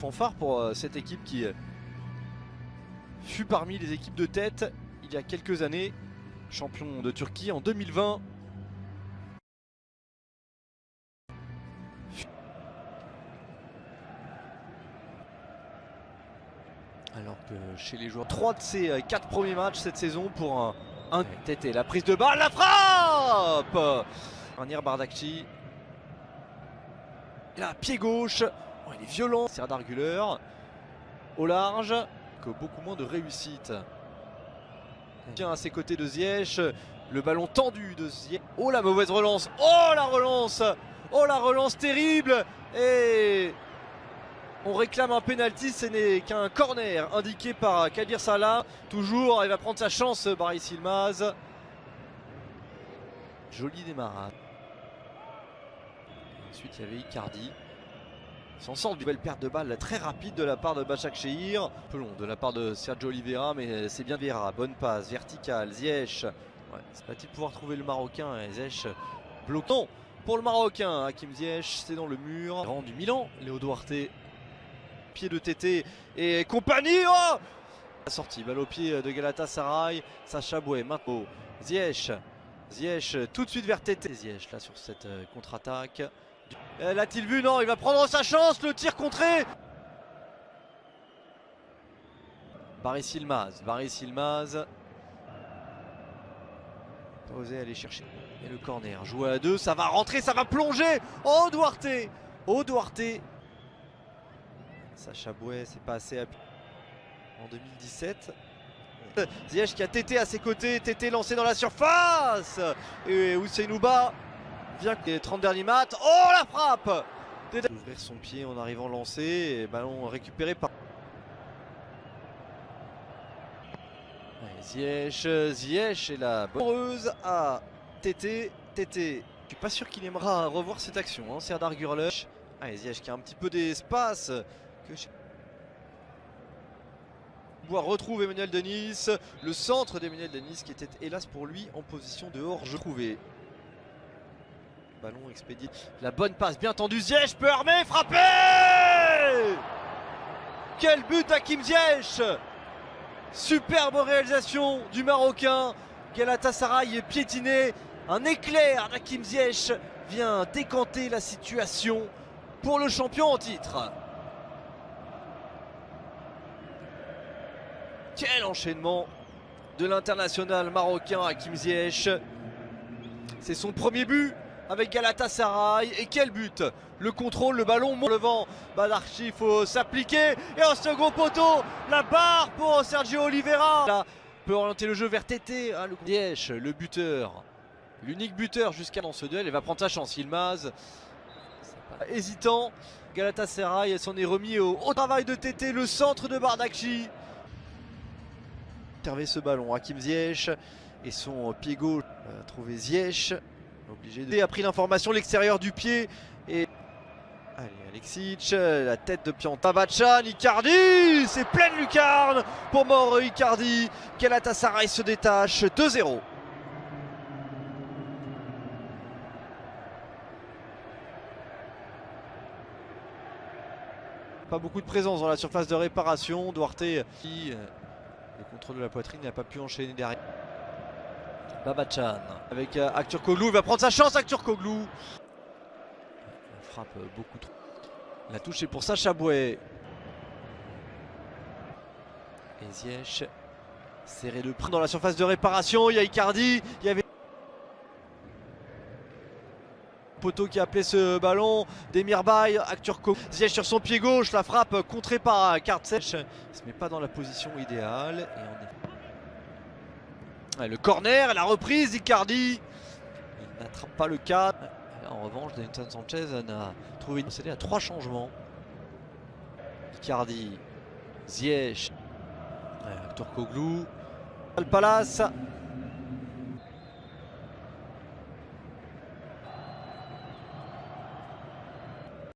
Fanfare pour cette équipe qui fut parmi les équipes de tête il y a quelques années, champion de Turquie en 2020. Alors que chez les joueurs, 3 de ses 4 premiers matchs cette saison pour un TT. La prise de balle, la frappe Ranier Bardakci. Là, pied gauche. Oh, il est violent. Serdar Güler. Au large. Que beaucoup moins de réussite. Tiens à ses côtés de Ziyech. Le ballon tendu de Ziyech. Oh la mauvaise relance. Oh la relance. Oh la relance terrible. Et on réclame un penalty, ce n'est qu'un corner indiqué par Kadir Salah. Toujours, il va prendre sa chance, Baris Yılmaz. Joli démarrage. Ensuite, il y avait Icardi. Il s'en sort d'une belle perte de balle très rapide de la part de Başakşehir. Un peu long de la part de Sergio Oliveira, mais c'est bien Vieira. Bonne passe, verticale, Ziyech. Ouais, c'est pas-il pouvoir trouver le Marocain, Ziyech bloquant pour le Marocain. Hakim Ziyech, c'est dans le mur. Rang du Milan, Léo Duarte. Pied de Tété et compagnie. Oh, la sortie, balle au pied de Galatasaray. Sacha Boué, maintenant Ziyech. Ziyech tout de suite vers Tété. Ziyech là sur cette contre-attaque. L'a-t-il vu? Non, il va prendre sa chance. Le tir contré. Baris Yılmaz. Baris Yılmaz. Pas osé aller chercher. Et le corner. Joué à deux. Ça va rentrer. Ça va plonger. Oh Duarte. Oh Duarte. Sacha Boué, c'est pas assez en 2017. Ziyech qui a Tété à ses côtés, Tété lancé dans la surface. Et Ousseinouba vient les 30 derniers mètres. Oh la frappe! Ouvrir son pied en arrivant lancé et ballon récupéré par Ziyech. Ziyech et la bonne heureuse à Tété. Tété, je suis pas sûr qu'il aimera revoir cette action, hein. Serdar Güler. Ziyech qui a un petit peu d'espace. Retrouve Emmanuel Dennis, le centre d'Emmanuel Dennis qui était hélas pour lui en position de hors-jeu trouvé. Ballon expédié, la bonne passe bien tendue, Ziyech peut armer, frapper. Quel but Hakim Ziyech. Superbe réalisation du Marocain. Galatasaray est piétiné, un éclair d'Hakim Ziyech vient décanter la situation pour le champion en titre. Quel enchaînement de l'international marocain Hakim Ziyech. C'est son premier but avec Galatasaray. Et quel but! Le contrôle, le ballon monte le vent. Bardakci, il faut s'appliquer. Et en second poteau, la barre pour Sergio Oliveira. Là, peut orienter le jeu vers Tété. Le Ziyech, le buteur. L'unique buteur jusqu'à dans ce duel. Il va prendre sa chance. Yılmaz. Hésitant. Galatasaray s'en est remis au travail de Tété. Le centre de Bardakci. Observer ce ballon, Hakim Ziyech et son pied gauche trouvé Ziyech, obligé de... a pris l'information l'extérieur du pied et allez Alexic, la tête de Pianta Bachan, Icardi, c'est pleine lucarne pour Mauro Icardi. Galatasaray se détache 2-0. Pas beaucoup de présence dans la surface de réparation. Duarte qui le contrôle de la poitrine n'a pas pu enchaîner derrière. Babachan avec Aktürkoğlu, il va prendre sa chance Aktürkoğlu. La frappe beaucoup trop. La touche est pour Sacha Boué. Et Ziyech serré de près dans la surface de réparation. Il y a Icardi, il y avait Poto qui a appelé ce ballon, Demirbay, Aktürkoğlu, Ziyech sur son pied gauche, la frappe contrée par Kartsech. Il se met pas dans la position idéale. Et le corner, la reprise d'Icardi. Il n'attrape pas le cadre. En revanche, Davinson Sanchez a trouvé une procédé à 3 changements. Icardi, Ziyech, Aktürkoğlu, Palace.